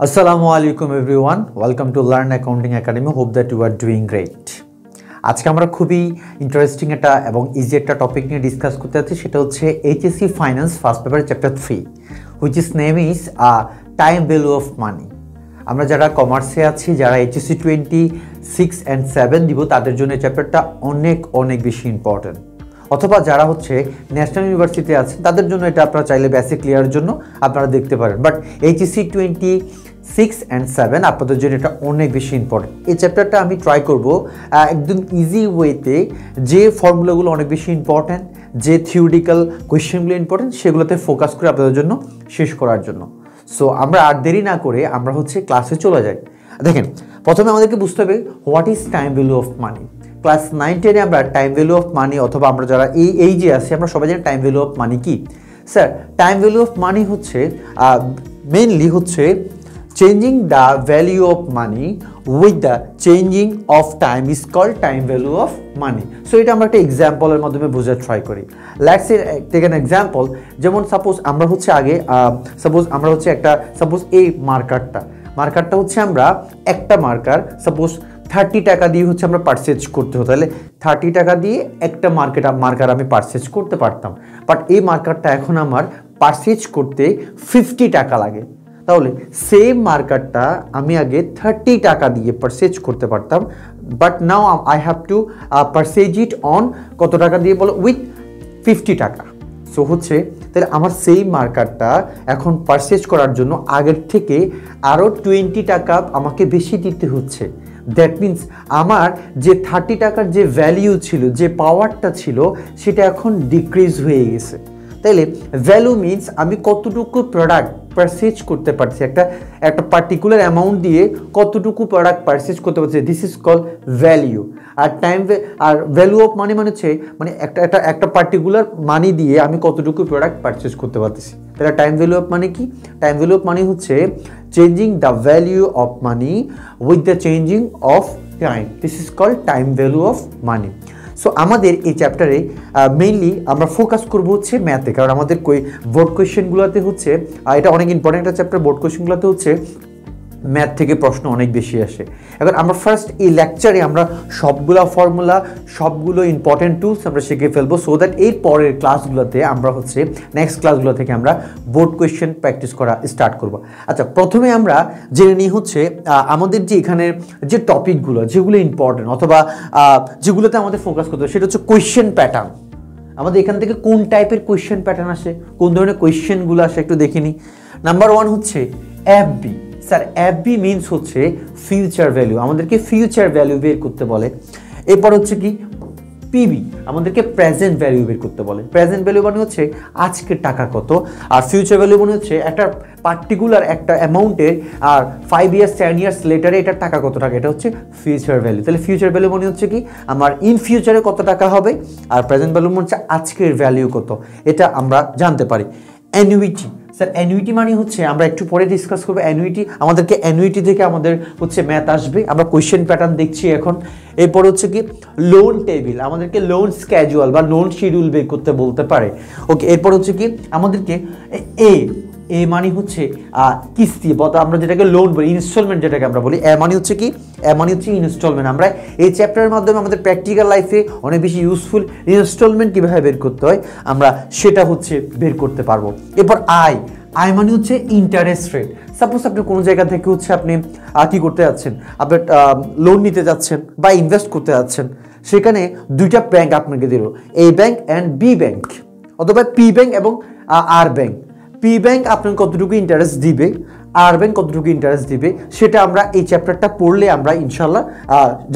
Assalamu alaikum everyone. Welcome to Learn Accounting Academy. Hope that you are doing great. আজকে আমরা খুবই interesting একটা এবং ইজি একটা টপিক নিয়ে ডিসকাস করতে যাচ্ছি, সেটা হচ্ছে HSC finance first paper chapter 3 which is name is time value of মানি। আমরা যারা কমার্সে আছি, যারা এইচএসসি 26 and 7 দিব, তাদের জন্য এই চ্যাপ্টারটা অনেক বেশি ইম্পর্টেন্ট। অথবা যারা হচ্ছে ন্যাশনাল ইউনিভার্সিটিতে আছেন, তাদের জন্য এটা আপনারা চাইলে বেসিক ক্লিয়ারের জন্য আপনারা দেখতে পারেন। বাট এইচএসসি 26 and 7 আপনাদের জন্য এটা অনেক বেশি ইম্পর্টেন্ট। এই চ্যাপ্টারটা আমি ট্রাই করব একদম ইজি ওয়েতে, যে ফর্মুলাগুলো অনেক বেশি ইম্পর্টেন্ট, যে থিওরিটিক্যাল কোয়েশ্চেনগুলো ইম্পর্টেন্ট, সেগুলোতে ফোকাস করে আপনাদের জন্য শেষ করার জন্য। সো আমরা আর দেরি না করে আমরা হচ্ছে ক্লাসে চলে যাই। দেখেন, প্রথমে আমাদেরকে বুঝতে হবে what is time value of money. Class 9-10 আমরা টাইম ভ্যালু অফ মানি, অথবা আমরা যারা এই যে আছি, আমরা সবাই জানি টাইম ভ্যালু অফ মানি কি। Sir, time value of money হচ্ছে মেইনলি হচ্ছে changing the value of money with the changing of time is called time value of money. So এটা আমরা একটা এক্সাম্পলের মাধ্যমে বোঝার ট্রাই করি। Let's say take an example. যেমন সাপোজ আমরা হচ্ছে সাপোজ এই মার্কারটা হচ্ছে আমরা একটা মার্কার সাপোজ 30 টাকা দিয়ে হচ্ছে আমরা পারচেজ করতে হতো, তাহলে 30 টাকা দিয়ে একটা মার্কার আমি পারচেজ করতে পারতাম। বাট এই মার্কারটা এখন আমার পারচেজ করতে 50 টাকা লাগে। তাহলে সেম মার্কারটা আমি আগে 30 টাকা দিয়ে পারচেজ করতে পারতাম, but now I have to purchase it on কত টাকা দিয়ে বলো, উইথ 50 টাকা। সো হচ্ছে তাহলে আমার সেই মার্কারটা এখন পারচেজ করার জন্য আগের থেকে আরও 20 টাকা আমাকে বেশি দিতে হচ্ছে। দ্যাট মিনস আমার যে 30 টাকার যে ভ্যালিউ ছিল, যে পাওয়ারটা ছিল, সেটা এখন ডিক্রিজ হয়ে গেছে। তাইলে ভ্যালু মিনস আমি কতটুকু প্রোডাক্ট পারচেজ করতে পারছি, একটা পার্টিকুলার অ্যামাউন্ট দিয়ে কতটুকু প্রোডাক্ট পারচেজ করতে পারছি, দিস ইজ কল ভ্যালিউ। আর ভ্যালু অফ মানি মানে হচ্ছে একটা পার্টিকুলার মানি দিয়ে আমি কতটুকু প্রোডাক্ট পারচেজ করতে পারতেছি। তাহলে টাইম ভ্যালু অফ মানি কি? টাইম ভ্যালু অফ মানি হচ্ছে changing the value of money with the changing of time, this is called time value of money. So আমাদের এই চ্যাপ্টারে মেইনলি আমরা ফোকাস করবো হচ্ছে ম্যাথে, কারণ আমাদের বোর্ড কোয়েশ্চেনগুলোতে হচ্ছে এটা অনেক ইম্পর্টেন্ট একটা চ্যাপ্টার। বোর্ড কোয়েশ্চেনগুলোতে হচ্ছে ম্যাথ থেকে প্রশ্ন অনেক বেশি আসে। এখন আমরা ফার্স্ট এই লেকচারে আমরা সবগুলো ফর্মুলা, সবগুলো ইম্পর্টেন্ট টুলস আমরা শিখে ফেলবো, সো দ্যাট এর পরের ক্লাসগুলোতে আমরা হচ্ছে নেক্সট ক্লাসগুলো থেকে আমরা বোর্ড কোয়েশ্চেন প্র্যাকটিস করা স্টার্ট করব। আচ্ছা, প্রথমে আমরা জেনে নিই হচ্ছে আমাদের যে এখানে যে টপিকগুলো, যেগুলো ইম্পর্টেন্ট অথবা যেগুলোতে আমাদের ফোকাস করতে হবে, সেটা হচ্ছে কোয়েশ্চেন প্যাটার্ন। আমাদের এখান থেকে কোন টাইপের কোয়েশ্চেন প্যাটার্ন আসে, কোন ধরনের কোয়েশ্চেনগুলো আসে একটু দেখে নিই। নাম্বার 1 হচ্ছে এফবি। স্যার, এফবি মিনস হচ্ছে ফিউচার ভ্যালু, আমাদেরকে ফিউচার ভ্যালু বের করতে বলে। এরপর হচ্ছে কি পিবি, আমাদেরকে প্রেজেন্ট ভ্যালু বের করতে বলে। প্রেজেন্ট ভ্যালু মানে হচ্ছে আজকের টাকা কত, আর ফিউচার ভ্যালু মানে হচ্ছে একটা পার্টিকুলার একটা অ্যামাউন্টের আর 5 years 10 years লেটারে এটার টাকা কত টাকা, এটা হচ্ছে ফিউচার ভ্যালু। তাহলে ফিউচার ভ্যালু মানে হচ্ছে কি আমার ইন ফিউচারে কত টাকা হবে, আর প্রেজেন্ট ভ্যালু মানে হচ্ছে আজকের ভ্যালু কত, এটা আমরা জানতে পারি। অ্যানুইটি। স্যার, অ্যানুইটি মানে হচ্ছে আমরা একটু পরে ডিসকাস করবো। আমাদেরকে অ্যানুইটি থেকে আমাদের হচ্ছে ম্যাথ আসবে, আমরা কোয়েশ্চেন প্যাটার্ন দেখছি এখন। এরপর হচ্ছে কি লোন টেবিল, আমাদেরকে লোন স্ক্যাজুয়াল বা লোন শিডিউল বের করতে বলতে পারে। ওকে, এরপর হচ্ছে কি আমাদেরকে এ মানে হচ্ছে কিস্তি, আমরা যেটাকে লোন বলি, ইনস্টলমেন্ট যেটাকে আমরা বলি। এ মানে হচ্ছে কি, এ মানে হচ্ছে ইনস্টলমেন্ট। আমরা এই চ্যাপ্টারের মাধ্যমে আমাদের প্র্যাকটিক্যাল লাইফে অনেক বেশি ইউজফুল ইনস্টলমেন্ট কীভাবে বের করতে হয় আমরা সেটা হচ্ছে বের করতে পারবো। এরপর আই মানে হচ্ছে ইন্টারেস্ট রেট। সাপোজ আপনি কোনো জায়গা থেকে হচ্ছে আপনি কী করতে যাচ্ছেন, আপনি লোন নিতে যাচ্ছেন বা ইনভেস্ট করতে যাচ্ছেন, সেখানে দুইটা ব্যাংক আপনাকে দিল, এ ব্যাংক অ্যান্ড বি ব্যাংক, অথবা পি ব্যাংক এবং আর ব্যাংক। পি ব্যাংক আপনাকে কতটুকু ইন্টারেস্ট দিবে, আর ব্যাংক কতটুকু ইন্টারেস্ট দিবে, সেটা আমরা এই চ্যাপ্টারটা পড়লে আমরা ইনশাল্লাহ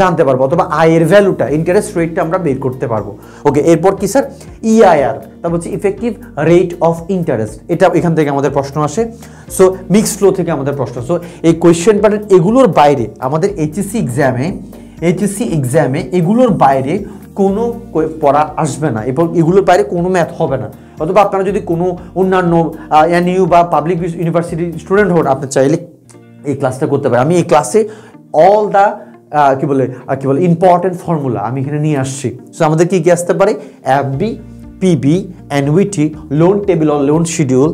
জানতে পারবো, অথবা আয়ের ভ্যালুটা, ইন্টারেস্ট রেটটা আমরা বের করতে পারবো। ওকে, এরপর কি স্যার ইআইআর, তারপর হচ্ছে ইফেক্টিভ রেট অফ ইন্টারেস্ট, এটা এখান থেকে আমাদের প্রশ্ন আসে। সো মিক্সড ফ্লো থেকে আমাদের প্রশ্ন। সো এই কোয়েশ্চেন প্যাটার্ন এগুলোর বাইরে আমাদের এইচএসসি এক্সামে এগুলোর বাইরে কোনো পড়া আসবে না, এবং এগুলোর বাইরে কোনো ম্যাথ হবে না। অথবা আপনারা যদি কোনো অন্যান্য এনইউ বা পাবলিক ইউনিভার্সিটির স্টুডেন্ট হন, আপনি চাইলে এই ক্লাসটা করতে পারেন। আমি এই ক্লাসে অল দ্য কি বলে ইম্পর্টেন্ট ফর্মুলা আমি এখানে নিয়ে আসছি। সো আমাদের কি আসতে পারে, FB, PB, annuity, loan table or loan schedule,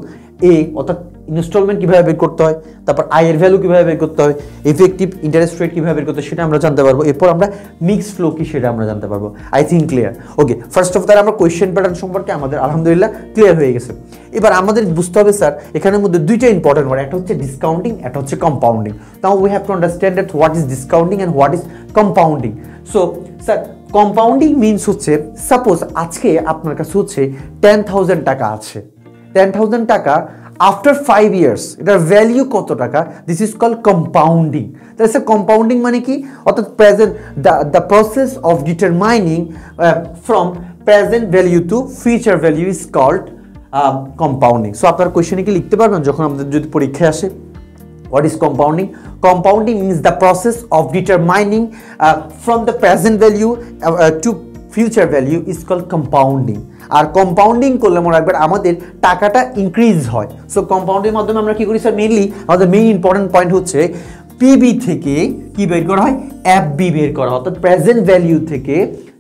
অর্থাৎ ইনস্টলমেন্ট কীভাবে বের করতে হয়, তারপর আয়ের ভ্যালু কীভাবে বের করতে হয়, ইফেক্টিভ ইন্টারেস্ট রেট কীভাবে বের করতে হয় সেটা আমরা জানতে পারবো। এরপর আমরা মিক্স ফ্লো কি সেটা আমরা জানতে পারবো। I think clear. Okay, first of তাহলে আমরা কোয়েশ্চেন প্যাটার্ন সম্পর্কে আমাদের আলহামদুলিল্লাহ ক্লিয়ার হয়ে গেছে। এবার আমাদের বুঝতে হবে স্যার এখানের মধ্যে দুইটা ইম্পর্টেন্ট ওয়ার্ড, একটা হচ্ছে ডিসকাউন্টিং, একটা হচ্ছে compounding. Now we have to understand that what is discounting and what is compounding. So sir compounding means হচ্ছে সাপোজ আজকে আপনার কাছে হচ্ছে 10,000 টাকা আছে, 10,000 টাকা আফটার 5 ইয়ার্স এটার ভ্যালিউ কত টাকা, দিস ইজ কল্ড কম্পাউন্ডিং। তাহলে স্যার কম্পাউন্ডিং মানে কি, অর্থাৎ present the process of determining from present value to future value is called compounding. So আপনার কোয়েশ্চেনে কি লিখতে পারবেন যখন আমাদের যদি পরীক্ষায় আসে, what is compounding? Compounding means the process of determining from the present value to future value is called compounding. আর কম্পাউন্ডিং করলে মনে রাখবেন আমাদের টাকাটা ইনক্রিজ হয়। সো কম্পাউন্ডিংয়ের মাধ্যমে আমরা কি করি স্যার, মেইনলি আমাদের মেইন ইম্পর্টেন্ট পয়েন্ট হচ্ছে পিবি থেকে কি বের করা হয়, এফবি বের করা, অর্থাৎ প্রেজেন্ট ভ্যালিউ থেকে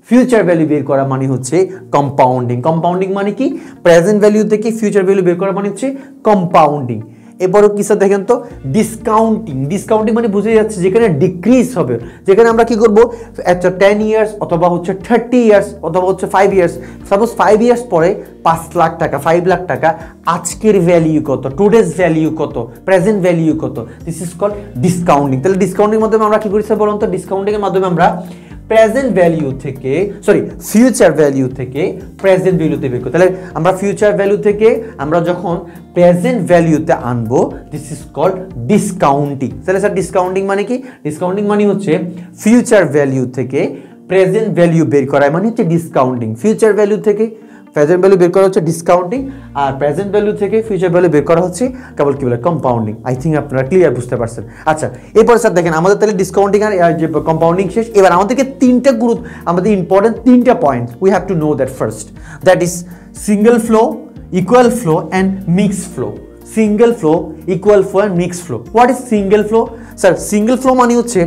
ফিউচার ভ্যালু বের করা মানে হচ্ছে কম্পাউন্ডিং। কম্পাউন্ডিং মানে কি, প্রেজেন্ট ভ্যালু থেকে ফিউচার ভ্যালু বের করা মানে হচ্ছে কম্পাউন্ডিং। এবারও কিসে দেখেন তো, ডিসকাউন্টিং। ডিসকাউন্টিং মানে বুঝে যাচ্ছে যেখানে ডিক্রিজ হবে, যেখানে আমরা কি করব, একটা 10 ইয়ার্স অথবা হচ্ছে 30 ইয়ার্স অথবা হচ্ছে 5 ইয়ার্স, সাপোজ 5 ইয়ার্স পরে 5 লাখ টাকা, 5 লাখ টাকা আজকের ভ্যালিউ কত, টুডেজ ভ্যালিউ কত, প্রেজেন্ট ভ্যালিউ কত, দিস ইজ কল্ড ডিসকাউন্টিং। তাহলে ডিসকাউন্টিংয়ের মাধ্যমে আমরা কি করি স্যার বলুন তো, ডিসকাউন্টিংয়ের মাধ্যমে আমরা প্রেজেন্ট ভ্যালু থেকে ফিউচার ভ্যালু থেকে প্রেজেন্ট ভ্যালুতে বের করি। তাহলে আমরা ফিউচার ভ্যালু থেকে আমরা যখন প্রেজেন্ট ভ্যালুতে আনবো, দিস ইজ কল্ড ডিসকাউন্টিং। তাহলে স্যার ডিসকাউন্টিং মানে কি, ডিসকাউন্টিং মানে হচ্ছে ফিউচার ভ্যালু থেকে প্রেজেন্ট ভ্যালু বের করা মানে হচ্ছে ডিসকাউন্টিং। ফিউচার ভ্যালু থেকে প্রেজেন্ট ভ্যালু বের করা হচ্ছে ডিসকাউন্টিং, আর প্রেজেন্ট ভ্যালু থেকে ফিউচার ভ্যালু বের করা হচ্ছে কেবল কি বলে, কম্পাউন্ডিং। আই থিঙ্ক আপনারা ক্লিয়ার বুঝতে পারছেন। আচ্ছা, এরপরে স্যার দেখেন আমাদের তাহলে ডিসকাউন্টিং আর যে কম্পাউন্ডিং শেষ। এবার আমাদেরকে আমাদের ইম্পর্টেন্ট তিনটা point we have to know that first, that is single flow, equal flow and mix flow. Single flow, equal flow and mix flow. What is single flow? Sir single flow মানে হচ্ছে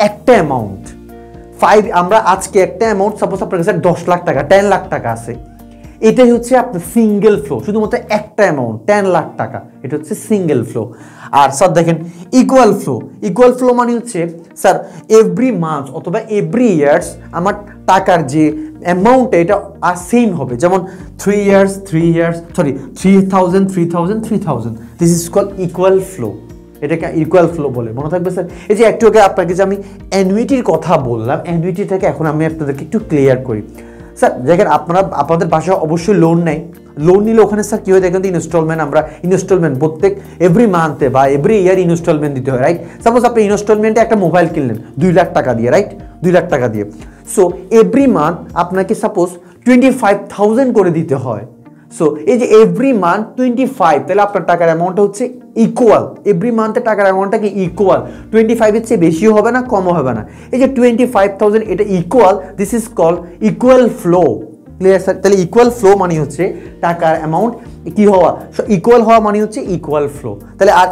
একটা amount, আমরা আজকে একটা amount, suppose আপনার কাছে 10 লাখ টাকা, 10 লাখ টাকা আছে, এটাই হচ্ছে আপনার সিঙ্গেল ফ্লো, শুধুমাত্র একটা অ্যামাউন্ট 10 লাখ টাকা, এটা হচ্ছে সিঙ্গেল ফ্লো। আর স্যার দেখেন ইকুয়াল ফ্লো, ইকুয়াল ফ্লো মানে হচ্ছে স্যার এভরি মান্থ অথবা এভরি ইয়ার্স আমার টাকার যে অ্যামাউন্ট এটা আর সেম হবে, যেমন 3 years 3,000 3,000, this is called equal flow. এটাকে ইকুয়াল ফ্লো বলে, মনে থাকবে স্যার। এই যে একটু আগে আপনাকে যে আমি অ্যানুইটির কথা বললাম, অ্যানুইটিটাকে এখন আমি আপনাদেরকে একটু ক্লিয়ার করি। স্যার দেখেন আপনাদের বাসায় অবশ্যই লোন নেয়, লোন নিলে ওখানে স্যার কী হয় দেখেন তো, ইনস্টলমেন্ট প্রত্যেক এভরি মান্থে বা এভরি ইয়ার ইনস্টলমেন্ট দিতে হয়, রাইট? সাপোজ আপনি ইনস্টলমেন্টে একটা মোবাইল কিনলেন 2 লাখ টাকা দিয়ে, রাইট? 2 লাখ টাকা দিয়ে। সো এভরি মান্থ আপনাকে সাপোজ 25,000 করে দিতে হয়। সো এই যে এভরি মান্থ 25, তাহলে আপনার টাকার অ্যামাউন্টটা হচ্ছে ইকুয়াল, এভরি মান্থের টাকার অ্যামাউন্টটা কি ইকুয়াল, 25-এর চেয়ে বেশিও হবে না, কমও হবে না। এই যে 25,000 এটা equal, this is called equal flow. Clear sir? তাহলে ইকুয়াল ফ্লো মানে হচ্ছে টাকার অ্যামাউন্ট কি হওয়া, ইকুয়াল হওয়া মানে হচ্ছে ইকুয়াল ফ্লো। তাহলে আর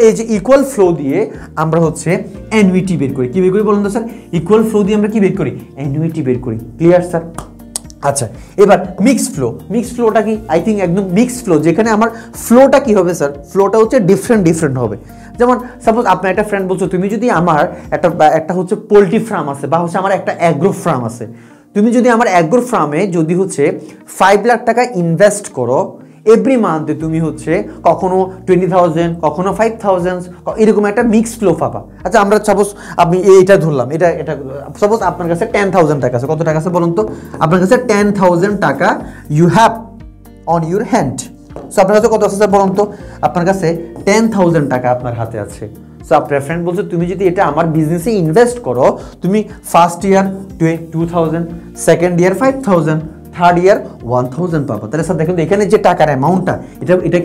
এই যে ইকুয়াল ফ্লো দিয়ে আমরা হচ্ছে অ্যানুইটি বের করি। কি বের করি বলুন তো স্যার? ইকুয়াল ফ্লো দিয়ে আমরা কি বের করি? অ্যানুইটি বের করি। Clear sir? আচ্ছা, এবার মিক্স ফ্লো। মিক্স ফ্লোটা কি? আই থিঙ্ক একদম মিক্স ফ্লো, যেখানে আমার ফ্লোটা কি হবে স্যার? ফ্লোটা হচ্ছে ডিফারেন্ট হবে। যেমন সাপোজ আপনার একটা ফ্রেন্ড বলছো, তুমি যদি আমার একটা হচ্ছে পোলট্রি ফার্ম আছে বা হচ্ছে আমার একটা অ্যাগ্রো ফার্ম আছে, তুমি যদি আমার অ্যাগ্রো ফার্মে যদি হচ্ছে 5 লাখ টাকা ইনভেস্ট করো, এভরি মান্থে তুমি হচ্ছে কখনো 20,000, কখনো 5,000, এরকম একটা মিক্স ফ্লো পাবা। আচ্ছা, আমরা সাপোজ আমি এইটা ধরলাম, এটা সাপোজ আপনার কাছে 10,000 টাকা আছে। কত টাকা আছে বলুন তো? আপনার কাছে 10,000 টাকা you have on your hand. So আপনার কাছে কত আছে স্যার বলুন তো? আপনার কাছে 10,000 টাকা আপনার হাতে আছে। সো আপনার ফ্রেন্ড বলছে তুমি যদি এটা আমার বিজনেসে ইনভেস্ট করো, তুমি first year 2,000, second year 5,000, third year 1,000 পাবো। তাহলে স্যার দেখুন এখানে যে টাকার অ্যামাউন্টটা,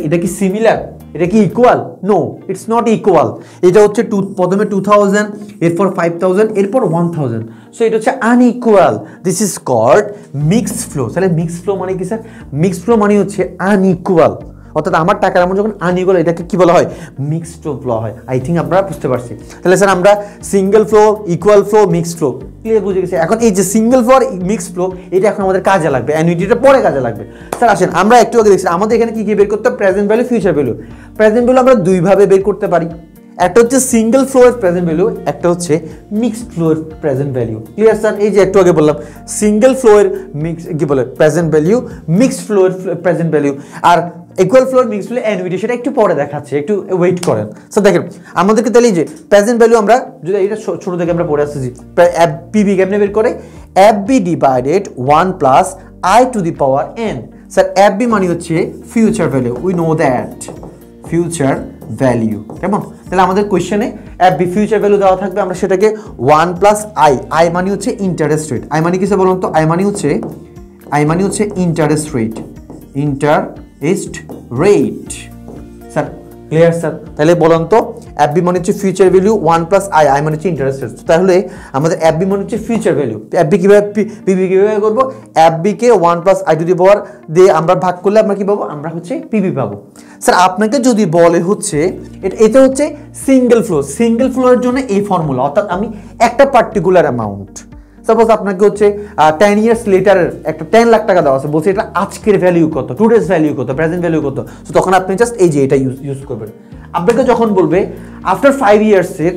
এটা কি সিমিলার? এটা কি equal? No, it's not equal. এটা হচ্ছে প্রথমে 2,000, এরপর 5,000, এরপর 1,000। সো এটা হচ্ছে unequal. This is called mixed flow. তাহলে মিক্সড ফ্লো মানে কি স্যার? মিক্সড ফ্লো মানে হচ্ছে আনইকুয়াল। অর্থাৎ আমার টাকার অ্যামাউন্ট যখন আনইকুয়াল, এটাকে কি বলা হয়? মিক্সড ফ্লো বলা হয়। আই থিঙ্ক আপনারা বুঝতে পারছি। তাহলে স্যার আমরা single flow, equal flow, mixed flow clear বুঝে গেছি। এখন এই যে সিঙ্গেল ফ্লো আর মিক্সড ফ্লো, এটা এখন আমাদের কাজে লাগবে, অ্যানুইটিটা পরে কাজে লাগবে। স্যার আসেন আমরা একটু আগে দেখছি আমাদের এখানে কি কি বের করতে হবে? Present value, future value. Present value আমরা দুইভাবে বের করতে পারি, একটা হচ্ছে সিঙ্গেল ফ্লোর প্রেজেন্ট ভ্যালু, একটা হচ্ছে mixed flow present value. Clear sir? এই যে একটু আগে বললাম সিঙ্গেল ফ্লোর মিক্স কি বলে present value, mixed flow present value, আর equal flow, mixed flow, annuity সেটা একটু পরে দেখাচ্ছে, একটু ওয়েট করেন। স্যার দেখেন আমাদেরকে তাহলে এই যে প্রেজেন্ট ভ্যালু আমরা যদি এটা ছোট থেকে আমরা পড়ে আসছি, পিবি কেমনে বের করে? FB divided 1 plus I to the power N. Sir FB মানে হচ্ছে future value, we know that future value, কেমন? তাহলে আমাদের কোয়েশ্চেনে এফবি ফিউচার ভ্যালু দেওয়া থাকবে, আমরা সেটাকে 1 প্লাস আই, আই মানে হচ্ছে ইন্টারেস্ট রেট। আই মানে কিসে বলুন তো? আই মানে হচ্ছে interest rate, interest rate. Sir clear sir? তাহলে বলুন তো এফবি মানে হচ্ছে future value 1 plus I, I মানে হচ্ছে ইন্টারেস্ট রেট। তাহলে আমাদের এফবি মানে হচ্ছে ফিউচার ভ্যালু। এফবি কিভাবে, পিবি কিভাবে করবো? এফবি কে 1 plus I to the power দিয়ে আমরা ভাগ করলে আমরা কি পাবো? আমরা হচ্ছে পিবি পাবো। স্যার আপনাকে যদি বলে হচ্ছে এটা হচ্ছে সিঙ্গেল ফ্লো, সিঙ্গেল ফ্লোর জন্য এই ফর্মুলা, অর্থাৎ আমি একটা পার্টিকুলার অ্যামাউন্ট, সাপোজ আপনাকে হচ্ছে 10 ইয়ার্স লেটারের একটা 10 লাখ টাকা দেওয়া আছে, বলছে এটা আজকের ভ্যালু কত, টুডেজ ভ্যালু কত, প্রেজেন্ট ভ্যালু কত, তো তখন আপনি জাস্ট এই যে এটা ইউজ করবেন। আপনাকে যখন বলবে আফটার 5 ইয়ার্সের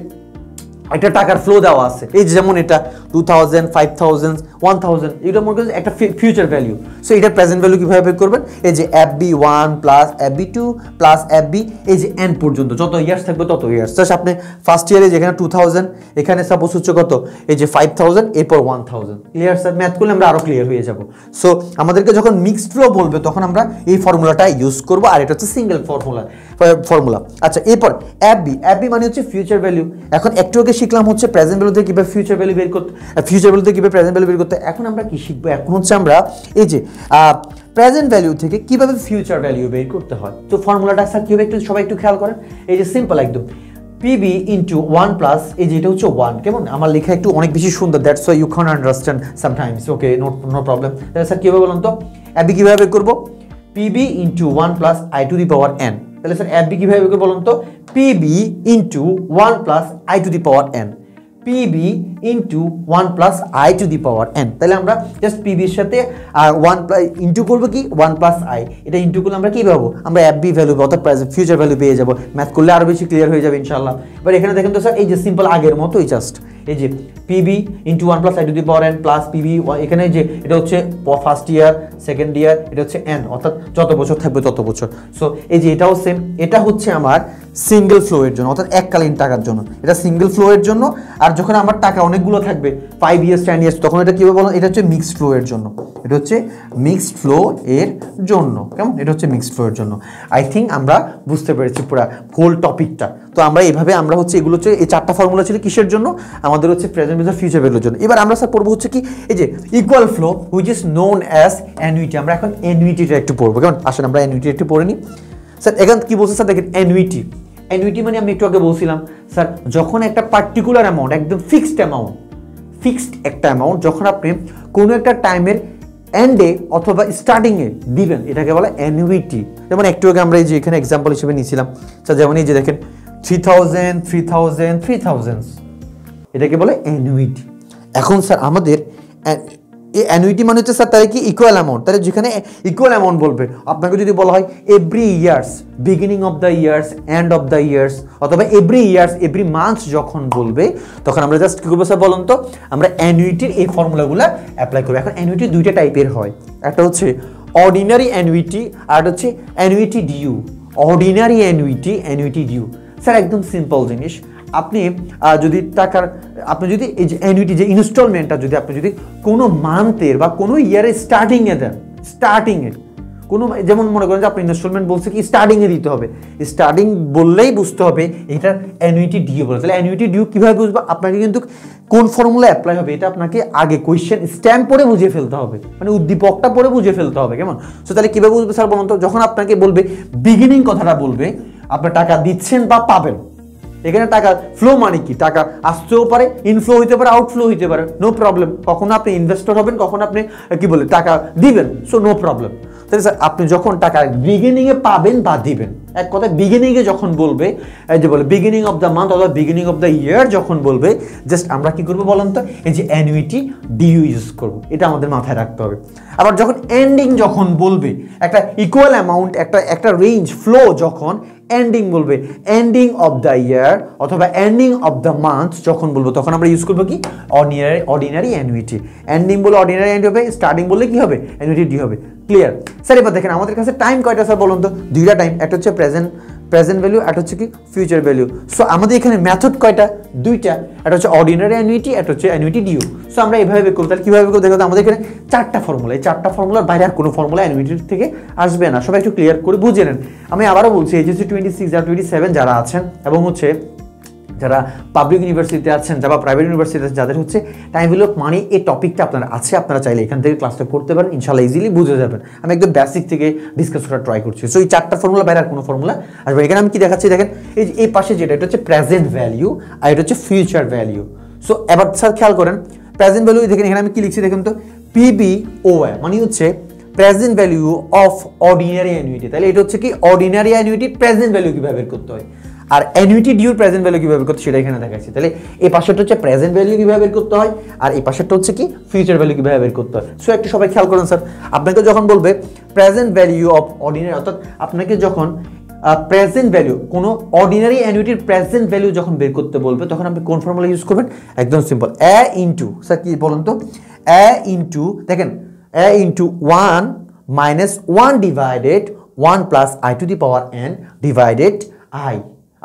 একটা টাকার ফ্লো দেওয়া আছে, এই যেমন এটা 2000, 5000, 1000, এটা মনে করেন একটা ফিউচার ভ্যালু। সো এটা প্রেজেন্ট ভ্যালু কিভাবে বের করবেন? এই যে FB1 plus FB2 plus FB, এই যে এন পর্যন্ত যত ইয়ার্স থাকবে তত ইয়ার্স। জাস্ট আপনি ফার্স্ট ইয়ারে যেখানে 2000, এখানে সাপোজ হচ্ছে কত, এই যে 5000, এরপর 1000। Clear sir? ম্যাথ করলে আমরা আরো ক্লিয়ার হয়ে যাব। সো আমাদেরকে যখন মিক্সড ফ্লো বলবে তখন আমরা এই ফর্মুলাটা ইউজ করব, আর এটা হচ্ছে সিঙ্গেল ফর্মুলা। আচ্ছা এরপর FB মানে হচ্ছে ফিউচার ভ্যালু। এখন একটু আগে শিখলাম হচ্ছে প্রেজেন্ট ভ্যালু থেকে কিভাবে ফিউচার ভ্যালু বের করতে, ফিউচার ভ্যালু থেকে কিভাবে প্রেজেন্ট ভ্যালু বের করতে। এখন আমরা কি শিখবো? এখন হচ্ছে আমরা এই যে প্রেজেন্ট ভ্যালু থেকে কিভাবে ফিউচার ভ্যালু বের করতে হয়। তো ফর্মুলাটা স্যার কি হবে একটু সবাই একটু খেয়াল করেন। এই যে সিম্পল একদম, পিবি ইন্টু 1 প্লাস, এই যে এটা হচ্ছে 1, কেমন? আমার লেখা একটু অনেক বেশি সুন্দর, that's why you can understand sometimes, okay no problem. তাহলে স্যার কীভাবে বলুন তো? এফবি কীভাবে বের করবো? PB into 1 plus I to the power N. তাহলে স্যার এফবি কীভাবে বের করবো বলুন তো? PB into 1 plus I to the power N, PB into 1 plus I to the power N. তাহলে আমরা জাস্ট পিবির সাথে 1 প্লাস ইন্টু করবো কি 1 প্লাস আই, এটা ইন্টু করলে আমরা কি পাবো? আমরা এফবি ভ্যালু অর্থাৎ ফিউচার ভ্যালু পেয়ে যাবো। ম্যাথ করলে আরো বেশি ক্লিয়ার হয়ে যাবে ইনশাল্লাহ। এবার এখানে দেখেন তো স্যার, এই যে সিম্পল আগের মতোই জাস্ট এই যে PB into 1 plus I to the power N plus PB, এখানে যে এটা হচ্ছে ফার্স্ট ইয়ার, সেকেন্ড ইয়ার, এটা হচ্ছে এন, অর্থাৎ যত বছর থাকবে তত বছর। সো এই যে এটাও সেম, এটা হচ্ছে আমার সিঙ্গেল ফ্লো এর জন্য, অর্থাৎ এককালীন টাকার জন্য, এটা সিঙ্গেল ফ্লো এর জন্য। আর যখন আমার টাকা অনেকগুলো থাকবে 5 ইয়ার্স 10 ইয়ার্স, তখন এটা কীভাবে বলো? এটা হচ্ছে মিক্সড ফ্লো এর জন্য, এটা হচ্ছে মিক্সড ফ্লো এর জন্য, কেমন? এটা হচ্ছে মিক্সড ফ্লো এর জন্য। আই থিঙ্ক আমরা বুঝতে পেরেছি পুরো হোল টপিকটা। তো আমরা এইভাবে আমরা হচ্ছে এগুলো হচ্ছে এই 4টা ফর্মুলা ছিল কিসের জন্য? আমাদের হচ্ছে প্রেজেন্ট ভ্যালু, ফিউচার ভ্যালুর জন্য। এবার আমরা স্যার পড়বো হচ্ছে কি এই যে equal flow which is known as annuity. আমরা এখন অ্যানুইটিটা একটু পড়বো, কেমন? আসেন আমরা অ্যানুইটি একটু পড়ে নিই। স্যার এখানে কি বলছে স্যার? দেখেন অ্যানুইটি, অ্যানুইটি মানে আমি একটু আগে বলছিলাম স্যার, যখন একটা পার্টিকুলার অ্যামাউন্ট, একদম ফিক্সড একটা অ্যামাউন্ট যখন আপনি কোনো একটা টাইমের এন্ডে অথবা স্টার্টিংয়ে দিবেন, এটাকে বলে অ্যানুইটি। যেমন একটু আগে আমরা এই যে এখানে এক্সাম্পল হিসেবে নিয়েছিলাম স্যার, যেমন এই যে দেখেন 3000, 3000, 3000, এটাকে বলে অ্যানুইটি। এখন স্যার আমাদের এই অ্যানুইটি মানে হচ্ছে স্যার তাহলে কি ইকুয়াল অ্যামাউন্ট। তাহলে যেখানে ইকুয়াল অ্যামাউন্ট বলবে, আপনাকে যদি বলা হয় every years, beginning of the years, end of the years, অথবা এভরি ইয়ার্স, এভরি মান্থ যখন বলবে, তখন আমরা জাস্ট কী করবো স্যার বলুন তো? আমরা অ্যানুইটির এই ফর্মুলাগুলো অ্যাপ্লাই করবো। এখন অ্যানুইটি দুইটা টাইপের হয়, একটা হচ্ছে অর্ডিনারি অ্যানুইটি, আর হচ্ছে annuity due. Ordinary annuity, annuity due sir একদম সিম্পল জিনিস। আপনি যদি এই যে অ্যানুইটি যে ইনস্টলমেন্টটা যদি আপনি যদি কোনো মান্থের বা কোনো ইয়ারের স্টার্টিংয়ে দেন, স্টার্টিংয়ে কোনো, যেমন মনে করেন যে আপনি ইনস্টলমেন্ট বলছে কি স্টার্টিংয়ে দিতে হবে, স্টার্টিং বললেই বুঝতে হবে এটা অ্যানুইটি ডিউ বলে। তাহলে অ্যানুইটি ডিউ কীভাবে বুঝবো? আপনাকে কিন্তু কোন ফর্মুলা অ্যাপ্লাই হবে এটা আপনাকে আগে কোয়েশ্চেন স্ট্যাম্প পড়ে বুঝিয়ে ফেলতে হবে, মানে উদ্দীপকটা পড়ে বুঝিয়ে ফেলতে হবে, কেমন? সো তাহলে কীভাবে বুঝবে স্যার বলুন তো? যখন আপনাকে বলবে বিগিনিং কথাটা বলবে, আপনি টাকা দিচ্ছেন বা পাবেন, এখানে টাকা ফ্লো মানে কি? টাকা আসতেও পারে, ইনফ্লো হইতে পারে, আউটফ্লো হইতে পারে, নো প্রবলেম। কখনো আপনি ইনভেস্টর হবেন, কখনো আপনি কি বলে টাকা দিবেন, সো নো প্রবলেম। তাহলে স্যার আপনি যখন টাকা বিগিনিংয়ে পাবেন বা দিবেন, এক কথায় বিগিনিংয়ে যখন বলবে, এই যে বলে বিগিনিং অফ দ্য মান্থ অথবা বিগিনিং অফ দ্য ইয়ার যখন বলবে, জাস্ট আমরা কি করবো বলেন তো, এই যে অ্যানুইটি ডিইউ ইউজ করবো, এটা আমাদের মাথায় রাখতে হবে। আবার যখন এন্ডিং যখন বলবে, একটা ইকুয়াল অ্যামাউন্ট, একটা রেঞ্জ ফ্লো যখন এন্ডিং বলবে, এন্ডিং অফ দ্য ইয়ার অথবা এন্ডিং অফ দ্য মান্থ যখন বলবো, তখন আমরা ইউজ করবো কি অর্ডিনারি অ্যানুইটি। এন্ডিং বলে অর্ডিনারি অ্যানুইটি হবে, স্টার্টিং বললে কি হবে অ্যানুইটি ডি হবে। Clear sir? এবার দেখেন আমাদের কাছে টাইম কয়টা স্যার বলুন তো? দুইটা টাইম, একটা হচ্ছে প্রেজেন্ট ভ্যালু, একটা হচ্ছে কি ফিউচার ভ্যালু। সো আমাদের এখানে মেথড কয়টা? দুইটা, একটা হচ্ছে অর্ডিনারি অ্যানুইটি, একটা হচ্ছে অ্যানুইটি ডিউ। সো আমরা এইভাবে বের করব। তাহলে কিভাবে বের করব দেখো, আমাদের এখানে চারটা ফর্মুলা, এই চারটা ফর্মুলার বাইরে আর কোনো ফর্মুলা অ্যানুইটির থেকে আসবে না। সবাই একটু ক্লিয়ার করে বুঝে নেন। আমি আবারও বলছি, এইচএসসি 26 আর 27 যারা আছেন এবং হচ্ছে যারা পাবলিক ইউনিভার্সিটিতে আছেন, যারা প্রাইভেট ইউনিভার্সিটিতে আছেন, যাদের হচ্ছে টাইম ভ্যালু অফ মানি এই টপিকটা আপনার আছে, আপনারা চাইলে এখান থেকে ক্লাসটা করতে পারেন, ইনশাআল্লাহ ইজিলি বুঝে যাবেন। আমি একদম বেসিক থেকে ডিসকাস করার ট্রাই করছি। সো এই চারটা ফর্মুলা বাইরে আর কোনো ফর্মুলা আসবে। এখানে আমি কি দেখাচ্ছি দেখেন, এই পাশে যেটা, এটা হচ্ছে প্রেজেন্ট ভ্যালু আর এটা হচ্ছে ফিউচার ভ্যালু। সো এবার স্যার খেয়াল করেন, প্রেজেন্ট ভ্যালু দেখেন, এখানে আমি কি লিখছি দেখেন তো, পিবিওআই মানে হচ্ছে present value of ordinary annuity. তাহলে এটা হচ্ছে কি অর্ডিনারি অ্যানুইটির প্রেজেন্ট ভ্যালু কিভাবে বের করতে হয়, আর অ্যানুইটি ডিউর প্রেজেন্ট ভ্যালু কিভাবে বের করতে সেটা এখানে দেখাচ্ছি। তাহলে এই পাশেরটা হচ্ছে প্রেজেন্ট ভ্যালু কিভাবে বের করতে হয়, আর এই পাশেরটা হচ্ছে কি ফিউচার ভ্যালু কিভাবে বের করতে হয়। সো একটু সবাই খেয়াল করুন স্যার, আপনাকে যখন বলবে প্রেজেন্ট ভ্যালু অফ অর্ডিনারি, অর্থাৎ আপনাকে যখন প্রেজেন্ট ভ্যালু কোনো অর্ডিনারি অ্যানুইটির প্রেজেন্ট ভ্যালু যখন বের করতে বলবে, তখন আপনি কোন ফর্মুলা ইউজ করবেন? একদম সিম্পল, এ ইন্টু, স্যার কি বলুন তো, এ ইন্টু দেখেন, এ into 1 minus 1 divided 1 plus I to the power n divided I।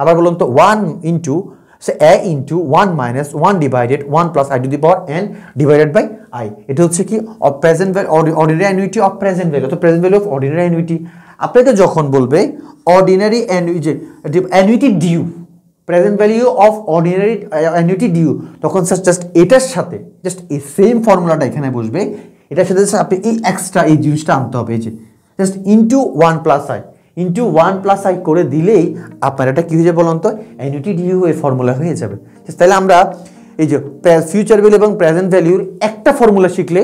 আবার বলুন তো, 1 into a into 1 minus 1 divided 1 plus I to the power n divided by I। এটা হচ্ছে কি present value, ordinary annuity of present value, তো present value of ordinary annuity. আপনাকে যখন বলবে ordinary annuity due, present value of ordinary annuity due, তখন sir just এটার সাথে জাস্ট এই সেম ফর্মুলাটা এখানে বসবে, এটার সাথে আপনি এই এক্সট্রা এই জিনিসটা আনতে হবে, এই যে just into 1 plus I, into 1 plus I করে দিলেই আপনার এটা কী হয়ে যাবে বলুন তো, অ্যানুইটি ডিউ এর ফর্মুলা হয়ে যাবে। তাহলে আমরা এই যে ফিউচার ভ্যালু এবং প্রেজেন্ট ভ্যালুর একটা ফর্মুলা শিখলে,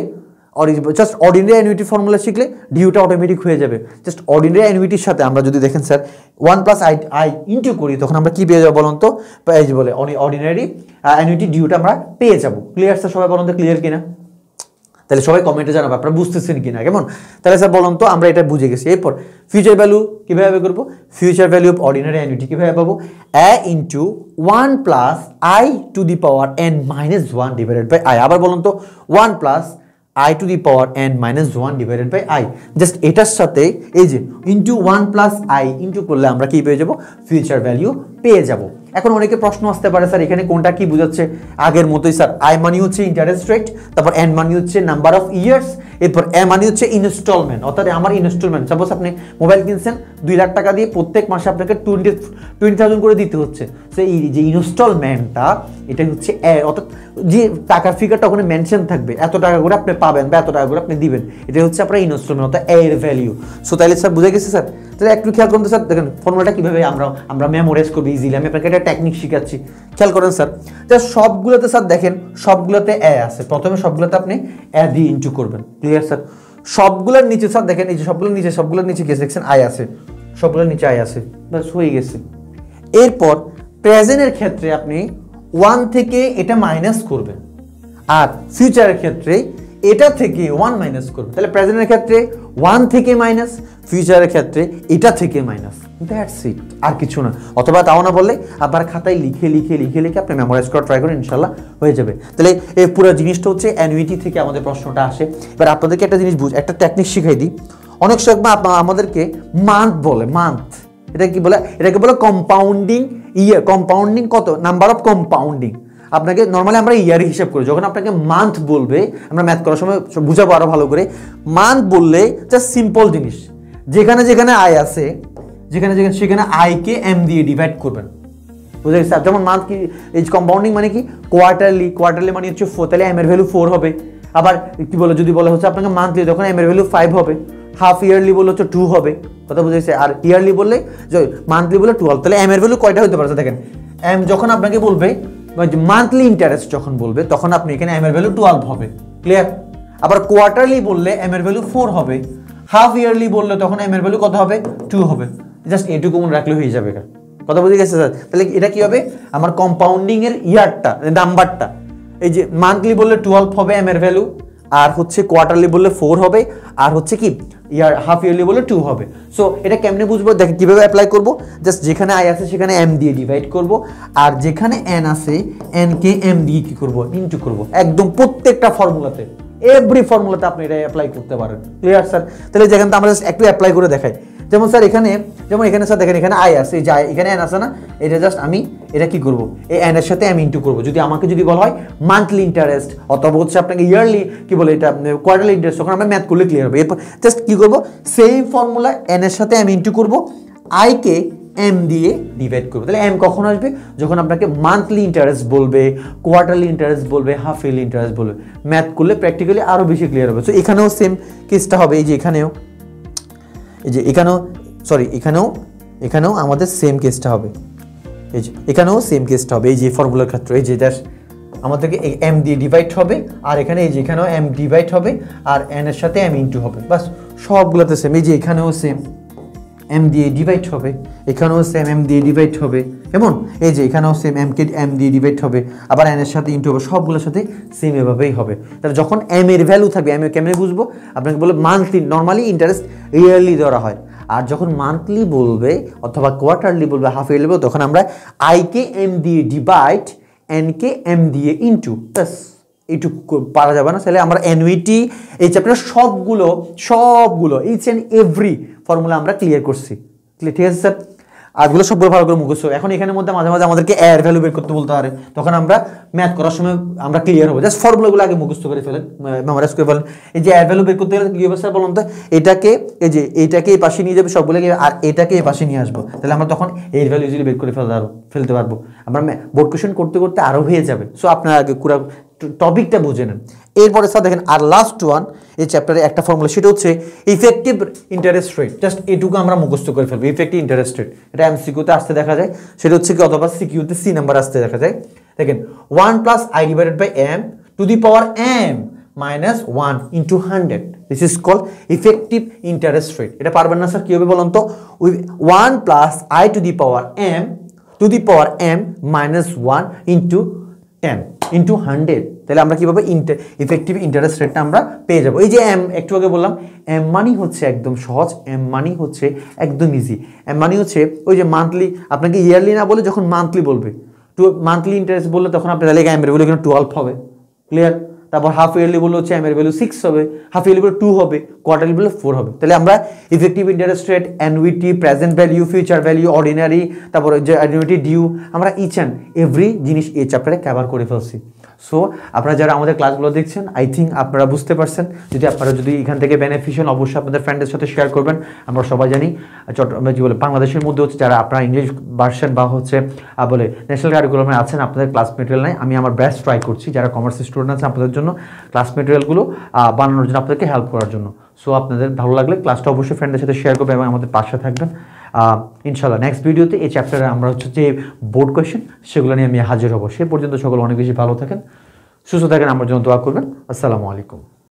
জাস্ট অর্ডিনারি অ্যানুইটি ফর্মুলা শিখলে ডিউটা অটোমেটিক হয়ে যাবে। জাস্ট অর্ডিনারি অ্যানুইটির সাথে আমরা যদি দেখেন স্যার 1 প্লাস আই ইন্টু করি, তখন আমরা কি পেয়ে যাবো বলুন তো, এই যে বলে অর্ডিনারি অ্যানুইটি ডিউটা আমরা পেয়ে যাবো। Clear sir? সবাই বলুন তো ক্লিয়ার কিনা? তাহলে সবাই কমেন্টে জানাবো আপনারা বুঝতেছেন কিনা, কেমন? তাহলে স্যার বলুন তো, আমরা এটা বুঝে গেছি। এরপর ফিউচার ভ্যালু কীভাবে করবো? Future value of ordinary annuity কীভাবে পাবো? A into 1 plus I to the power n minus 1 divided by I. আবার বলুন তো, 1 plus I to the power n minus 1 divided by I। Just এটার সাথে এই যে ইন্টু 1 প্লাস আই ইন্টু করলে আমরা কি পেয়ে যাবো? ফিউচার ভ্যালু পেয়ে যাব। এখন অনেকে প্রশ্ন আসতে পারে, স্যার এখানে কোনটা কি বোঝাচ্ছে? আগের মতোই স্যার, আই মানি হচ্ছে ইন্টারেস্ট রেট, তারপর এন মানি হচ্ছে নাম্বার অফ ইয়ার্স, এরপর এ মানি হচ্ছে ইনস্টলমেন্ট, অর্থাৎ আমার ইনস্টলমেন্ট। সাপোজ আপনি মোবাইল কিনছেন 2 লাখ টাকা দিয়ে, প্রত্যেক মাসে আপনাকে 20,000 করে দিতে হচ্ছে। সো এই যে ইনস্টলমেন্টটা, এটাই হচ্ছে এ, অর্থাৎ যে টাকার ফিগারটা ওখানে মেনশন থাকবে, এত টাকা করে আপনি পাবেন বা এত টাকা করে আপনি দিবেন, এটা হচ্ছে আপনার ইনস্টলমেন্ট, অর্থাৎ এর ভ্যালু। সো তাহলে স্যার বুঝে গেছে স্যার? তাহলে একটু খেয়াল করুন স্যার, দেখেন ফর্মুলাটা কীভাবে আমরা মেমোরাইজ করবো ইজিলি। আমি আপনাকে একটা টেকনিক শিখাচ্ছি, খেয়াল করেন স্যার। যা সবগুলোতে স্যার দেখেন, সবগুলোতে এ আছে, প্রথমে সবগুলোতে আপনি এ দিয়ে ইন্টু করবেন। Clear sir? সবগুলোর নিচে স্যার দেখেন, এই যে সবগুলোর নিচে গেছে দেখছেন আই আছে, সবগুলোর নিচে আই আছে, ব্যাস হয়ে গেছে। এরপর প্রেজেন্টের ক্ষেত্রে আপনি 1 থেকে এটা মাইনাস করবেন, আর ফিউচারের ক্ষেত্রে এটা থেকে 1 মাইনাস করবেন। তাহলে প্রেজেন্টের ক্ষেত্রে 1 থেকে মাইনাস, ফিউচারের ক্ষেত্রে এটা থেকে মাইনাস, দ্যাটস ইট, আর কিছু না। অথবা তাও না বললে আপনার খাতায় লিখে আপনি মেমোরাইজ করা ট্রাই করেন, ইনশাল্লাহ হয়ে যাবে। তাহলে এই পুরো জিনিসটা হচ্ছে অ্যানুইটি থেকে আমাদের প্রশ্নটা আসে। এবার আপনাদেরকে একটা জিনিস একটা টেকনিক শিখাই দিই। অনেক সময় আমাদেরকে মান্থ বলে, মান্থ এটাকে বলে কম্পাউন্ডিং ইয়ার, কম্পাউন্ডিং কত নাম্বার অফ কম্পাউন্ডিং। আপনাকে নর্মালি আমরা ইয়ার হিসাব করি, যখন আপনাকে মান্থ বলবে, আমরা ম্যাথ করার সময় বুঝাবো আরো ভালো করে। মান্থ বললে জাস্ট সিম্পল জিনিস, যেখানে আই আছে, সেখানে আই কে এম দিয়ে ডিভাইড করবেন, বুঝে গেছে? যেমন মান্থ কি, এই কম্পাউন্ডিং মানে কি, কোয়ার্টারলি মানে হচ্ছে 4, তাহলে এম এর ভ্যালু 4 হবে। আবার কি বলে, যদি বলা হচ্ছে আপনাকে মান্থলি, তখন এম এর ভ্যালু 5 হবে। হাফ ইয়ারলি বললে হচ্ছে 2 হবে, কথা বুঝে গেছে? আর ইয়ারলি বললে, মান্থলি বলে 12। তাহলে এম এর ভ্যালু কয়টা হতে পারে দেখেন, এম যখন আপনাকে বলবে মান্থলি ইন্টারেস্ট যখন বলবে, তখন আপনি এখানে এম এর ভ্যালু 12 হবে। ক্লিয়ার? আবার কোয়ার্টারলি বললে এম এর ভ্যালু 4 হবে, হাফ ইয়ারলি বললে তখন এম এর ভ্যালু কত হবে 2 হবে জাস্ট এটুকু মনে রাখলে হয়ে যাবে কথা বুঝে গেছে স্যার তাহলে এটা কি হবে আমার কম্পাউন্ডিং এর ইয়ারটা নাম্বারটা এই যে মান্থলি বললে 12 হবে এম এর ভ্যালু আর হচ্ছে কোয়ার্টারলি বললে 4 হবে আর হচ্ছে কি ইয়ার হাফ ইয়ারলি বললে 2 হবে সো এটা কেমনে বুঝবো দেখেন কিভাবে অ্যাপ্লাই করব জাস্ট যেখানে আই আছে সেখানে এম দিয়ে ডিভাইড করব আর যেখানে এন আছে এন কে এম দিয়ে কি করব ইনটু করব একদম প্রত্যেকটা ফর্মুলাতে এভরি ফর্মুলাতে আপনি এটা অ্যাপ্লাই করতে পারেন ক্লিয়ার স্যার তাহলে যেখানে আমরা জাস্ট একটু অ্যাপ্লাই করে দেখাই যেমন স্যার এখানে স্যার দেখেন এখানে আই আছে এই যে এখানে এন আছে না এটা জাস্ট আমি এটা কি করব এই এন এর সাথে এম ইনটু করব যদি আমাকে যদি বলা হয় মান্থলি ইন্টারেস্ট অথবা হচ্ছে আপনাকে ইয়ারলি কি বলে এটা কোয়ার্টারলি ইন্টারেস্ট তখন আমরা ম্যাথ করলে ক্লিয়ার হবে এরপর জাস্ট কি করব সেম ফর্মুলা এন এর সাথে এম ইনটু করব আই কে এম দিয়ে ডিভাইড করবো তাহলে এম কখন আসবে যখন আপনাকে মান্থলি ইন্টারেস্ট বলবে কোয়ার্টারলি ইন্টারেস্ট বলবে হাফ ইয়ারলি ইন্টারেস্ট বলবে ম্যাথ করলে প্র্যাকটিক্যালি আরও বেশি ক্লিয়ার হবে সো এখানেও সেম কেসটা হবে এই যে এখানেও আমাদের সেম কেসটা হবে এই যে এখানেও সেম কেসটা হবে এই যে ফর্মুলার ক্ষেত্রে এই যে জাস্ট আমাদেরকে এম দিয়ে ডিভাইড হবে আর এখানে এই যে এখানেও এম ডিভাইড হবে আর এন এর সাথে এম ইনটু হবে বাস সবগুলোতে সেম এই যে এখানেও সেম এম দিয়ে ডিভাইড হবে এখানেও সেম এম দিয়ে ডিভাইড হবে কেমন এই যে এখানেও সেম এম দিয়ে ডিভাইড হবে আবার এন এর সাথে ইনটু হবে সবগুলোর সাথে সেম এভাবেই হবে তাহলে যখন এম এর ভ্যালু থাকবে এম এর কেমনে বুঝবো আপনাকে বলে মান্থলি নর্মালি ইন্টারেস্ট ইয়ারলি ধরা হয় আর যখন মান্থলি বলবে অথবা কোয়ার্টারলি বলবে হাফ ইয়ারলি বলবে তখন আমরা আই কে এম দিয়ে ডিভাইড এন কে এম দিয়ে ইনটু ব্যাস এইটুকু পারা যাবে না তাহলে আমরা অ্যানুইটি এই চ্যাপ্টারের সবগুলো ইচ অ্যান্ড এভরি ফর্মুলা আমরা ক্লিয়ার করছি ঠিক আছে স্যার আজগুলো সবগুলো ভালো করে মুখস্থ এখন এখানের মধ্যে মাঝে মাঝে আমাদেরকে এর ভ্যালু বের করতে বলতে পারে তখন আমরা ম্যাথ করার সময় আমরা ক্লিয়ার হবো জাস্ট ফর্মুলাগুলো আগে মুখস্থ করে ফেলেন মেমোরাইজ করে ফেলেন এই যে এর ভ্যালু বের করতে গেলে কি হবে স্যার বলুন তো এটাকে এই পাশে নিয়ে যাবে সবগুলোকে আর এটাকে এই পাশে নিয়ে আসবো তাহলে আমরা তখন এর ভ্যালু ইজিলি বের করে ফেলতে পারবো আমরা বোর্ড কোয়েশ্চেন করতে করতে আরও হয়ে যাবে সো আপনারা আগে পুরো টপিকটা বুঝে নেন এরপরে স্যার দেখেন আর লাস্ট ওয়ান এই চ্যাপ্টারে একটা ফর্মুলা সেটা হচ্ছে ইফেক্টিভ ইন্টারেস্ট রেট জাস্ট এটুকু আমরা মুখস্থ করে ফেলবো ইফেক্টিভ ইন্টারেস্ট রেট এটা এমসিকিউতে আসতে দেখা যায় সেটা হচ্ছে কি অথবা সিকিউতে সি নাম্বার আসতে দেখা যায় দেখেন 1 plus I divided by M to the power M minus 1 into 100 this is call effective interest rate এটা পারবেন না স্যার কি হবে বলুন তো 1 plus I to the power M minus 1 into 10 into 100 তাহলে আমরা কিভাবে ইফেক্টিভ ইন্টারেস্ট রেটটা আমরা পেয়ে যাবো এই যে এম একটু আগে বললাম এম মানি হচ্ছে একদম সহজ এম মানি হচ্ছে একদম ইজি এম মানি হচ্ছে ওই যে মান্থলি আপনাকে ইয়ারলি না বলে যখন মান্থলি বলবে মান্থলি ইন্টারেস্ট বললে তখন আপনার তাহলে এম এর ভ্যালু এখানে 12 হবে ক্লিয়ার তারপর হাফ ইয়ারলি বললে হচ্ছে এম এর ভ্যালু 6 হবে হাফ ইয়ারলি বলে 2 হবে কোয়ার্টারলি বলে 4 হবে তাহলে আমরা effective interest rate annuity present value future value ordinary তারপর যে অ্যানুইটি ডিউ আমরা ইচ অ্যান্ড এভরি জিনিস এই চ্যাপ্টারে কভার করে ফেলছি সো আপনারা যারা আমাদের ক্লাসগুলো দেখছেন আই থিঙ্ক আপনারা বুঝতে পারছেন আপনারা যদি এখান থেকে বেনিফিশিয়াল অবশ্যই আপনাদের ফ্রেন্ডদের সাথে শেয়ার করবেন আমরা সবাই জানি কি বলে বাংলাদেশের মধ্যে হচ্ছে যারা আপনারা ইংলিশ ভার্সন বা হচ্ছে বলে ন্যাশনাল কারিকুলামে আছেন আপনাদের ক্লাস মেটেরিয়াল নাই আমি আমার বেস্ট ট্রাই করছি যারা কমার্স স্টুডেন্ট আছে আপনাদের জন্য ক্লাস মেটেরিয়ালগুলো বানানোর জন্য আপনাদেরকে হেল্প করার জন্য সো আপনাদের ভালো লাগলে ক্লাসটা অবশ্যই ফ্রেন্ডদের সাথে শেয়ার করবেন এবং আমাদের পাশে থাকবেন ইনশাআল্লাহ নেক্সট ভিডিওতে এই চ্যাপ্টারে আমরা হচ্ছে যে বোর্ড কোয়েশ্চেন সেগুলো নিয়ে আমি হাজির হব সে পর্যন্ত সকলে অনেক বেশি ভালো থাকেন সুস্থ থাকেন আমার জন্য দোয়া করবেন আসসালামু আলাইকুম